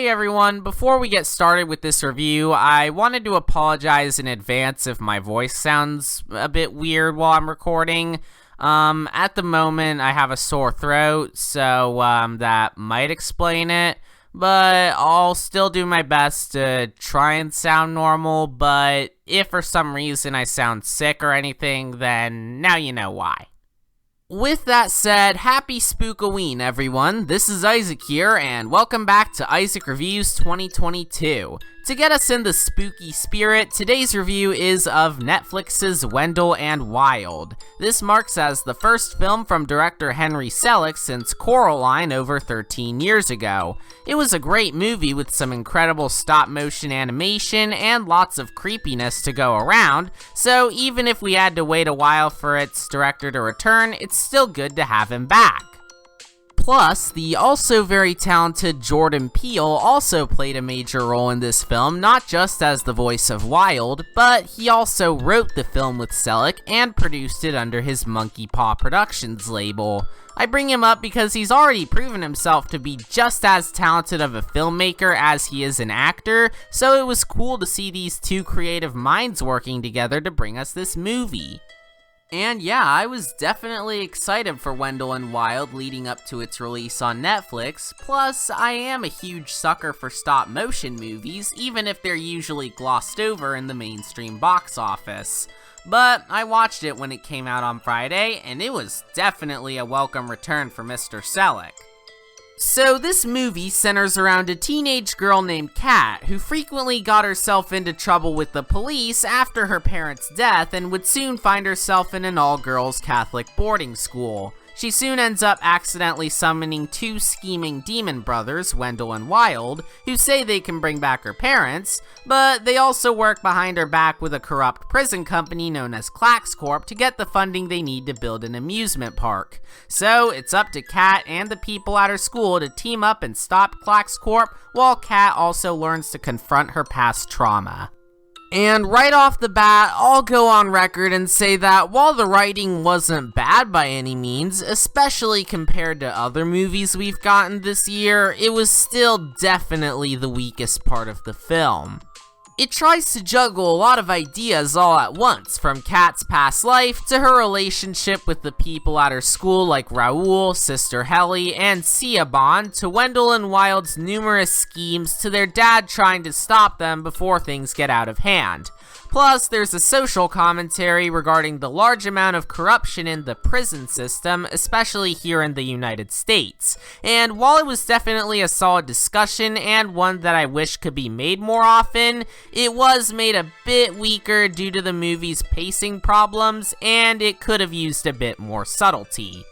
Hey everyone, before we get started with this review, I wanted to apologize in advance if my voice sounds a bit weird while I'm recording. At the moment, I have a sore throat, so that might explain it, but I'll still do my best to try and sound normal, but if for some reason I sound sick or anything, then now you know why. With that said, happy Spookoween, everyone. This is Isaac here, and welcome back to Isaac Reviews 2022. To get us in the spooky spirit, today's review is of Netflix's Wendell and Wild. This marks as the first film from director Henry Selick since Coraline over 13 years ago. It was a great movie with some incredible stop-motion animation and lots of creepiness to go around, so even if we had to wait a while for its director to return, it's still good to have him back. Plus, the also very talented Jordan Peele also played a major role in this film, not just as the voice of Wild, but he also wrote the film with Selick and produced it under his Monkey Paw Productions label. I bring him up because he's already proven himself to be just as talented of a filmmaker as he is an actor, so it was cool to see these two creative minds working together to bring us this movie. And yeah, I was definitely excited for Wendell and Wild leading up to its release on Netflix, plus I am a huge sucker for stop-motion movies, even if they're usually glossed over in the mainstream box office. But I watched it when it came out on Friday, and it was definitely a welcome return for Mr. Selick. So this movie centers around a teenage girl named Kat, who frequently got herself into trouble with the police after her parents' death and would soon find herself in an all-girls Catholic boarding school. She soon ends up accidentally summoning two scheming demon brothers, Wendell and Wild, who say they can bring back her parents, but they also work behind her back with a corrupt prison company known as Clax Corp to get the funding they need to build an amusement park. So it's up to Kat and the people at her school to team up and stop Clax Corp, while Kat also learns to confront her past trauma. And right off the bat, I'll go on record and say that while the writing wasn't bad by any means, especially compared to other movies we've gotten this year, it was still definitely the weakest part of the film. It tries to juggle a lot of ideas all at once, from Kat's past life to her relationship with the people at her school like Raoul, Sister Helly, and Siobhan, to Wendell and Wild's numerous schemes to their dad trying to stop them before things get out of hand. Plus, there's a social commentary regarding the large amount of corruption in the prison system, especially here in the United States. And while it was definitely a solid discussion and one that I wish could be made more often, it was made a bit weaker due to the movie's pacing problems, and it could have used a bit more subtlety.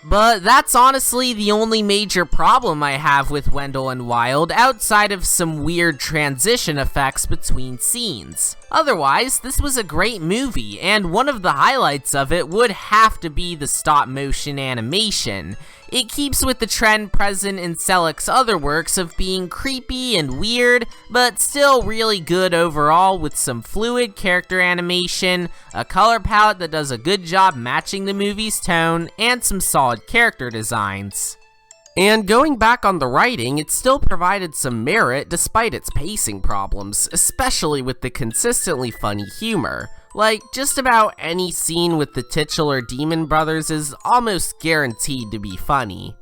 But that's honestly the only major problem I have with Wendell and Wild, outside of some weird transition effects between scenes. Otherwise, this was a great movie, and one of the highlights of it would have to be the stop-motion animation. It keeps with the trend present in Selick's other works of being creepy and weird, but still really good overall, with some fluid character animation, a color palette that does a good job matching the movie's tone, and some solid character designs. And going back on the writing, it still provided some merit despite its pacing problems, especially with the consistently funny humor. Like, just about any scene with the titular Demon Brothers is almost guaranteed to be funny.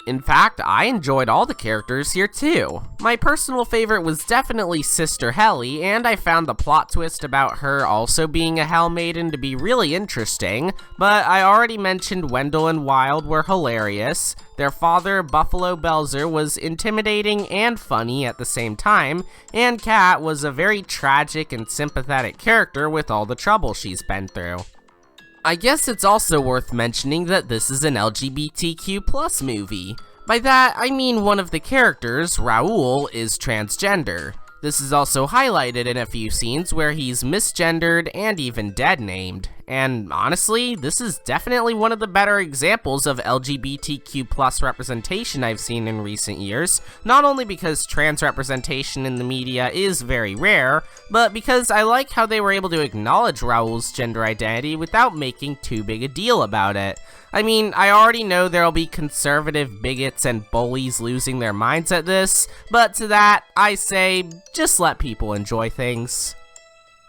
In fact, I enjoyed all the characters here too. My personal favorite was definitely Sister Helly, and I found the plot twist about her also being a Hell Maiden to be really interesting, but I already mentioned Wendell and Wild were hilarious. Their father, Buffalo Belzer, was intimidating and funny at the same time, and Kat was a very tragic and sympathetic character with all the trouble she's been through. I guess it's also worth mentioning that this is an LGBTQ+ movie. By that, I mean one of the characters, Raoul, is transgender. This is also highlighted in a few scenes where he's misgendered and even dead-named. and honestly, this is definitely one of the better examples of LGBTQ+ representation I've seen in recent years, not only because trans representation in the media is very rare, but because I like how they were able to acknowledge Raul's gender identity without making too big a deal about it. I mean, I already know there'll be conservative bigots and bullies losing their minds at this, but to that, I say, just let people enjoy things.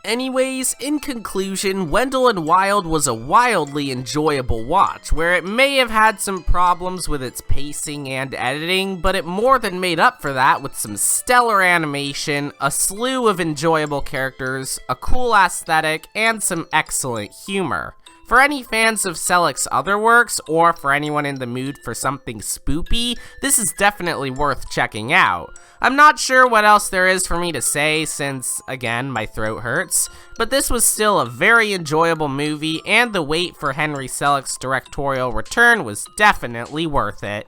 Anyways, in conclusion, Wendell and Wild was a wildly enjoyable watch, where it may have had some problems with its pacing and editing, but it more than made up for that with some stellar animation, a slew of enjoyable characters, a cool aesthetic, and some excellent humor. For any fans of Selleck's other works, or for anyone in the mood for something spoopy, this is definitely worth checking out. I'm not sure what else there is for me to say since, again, my throat hurts, but this was still a very enjoyable movie, and the wait for Henry Selick's directorial return was definitely worth it.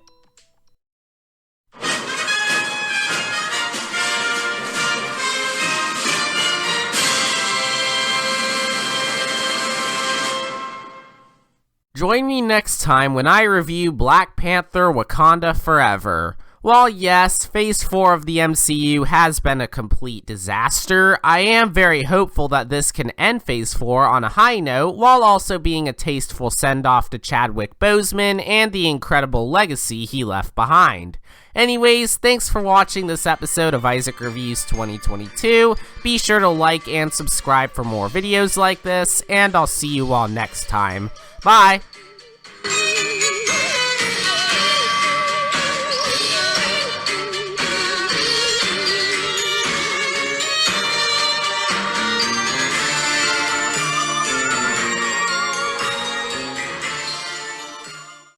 Join me next time when I review Black Panther: Wakanda Forever. While yes, Phase 4 of the MCU has been a complete disaster, I am very hopeful that this can end Phase 4 on a high note, while also being a tasteful send-off to Chadwick Boseman and the incredible legacy he left behind. Anyways, thanks for watching this episode of Isaac Reviews 2022. Be sure to like and subscribe for more videos like this, and I'll see you all next time. Bye!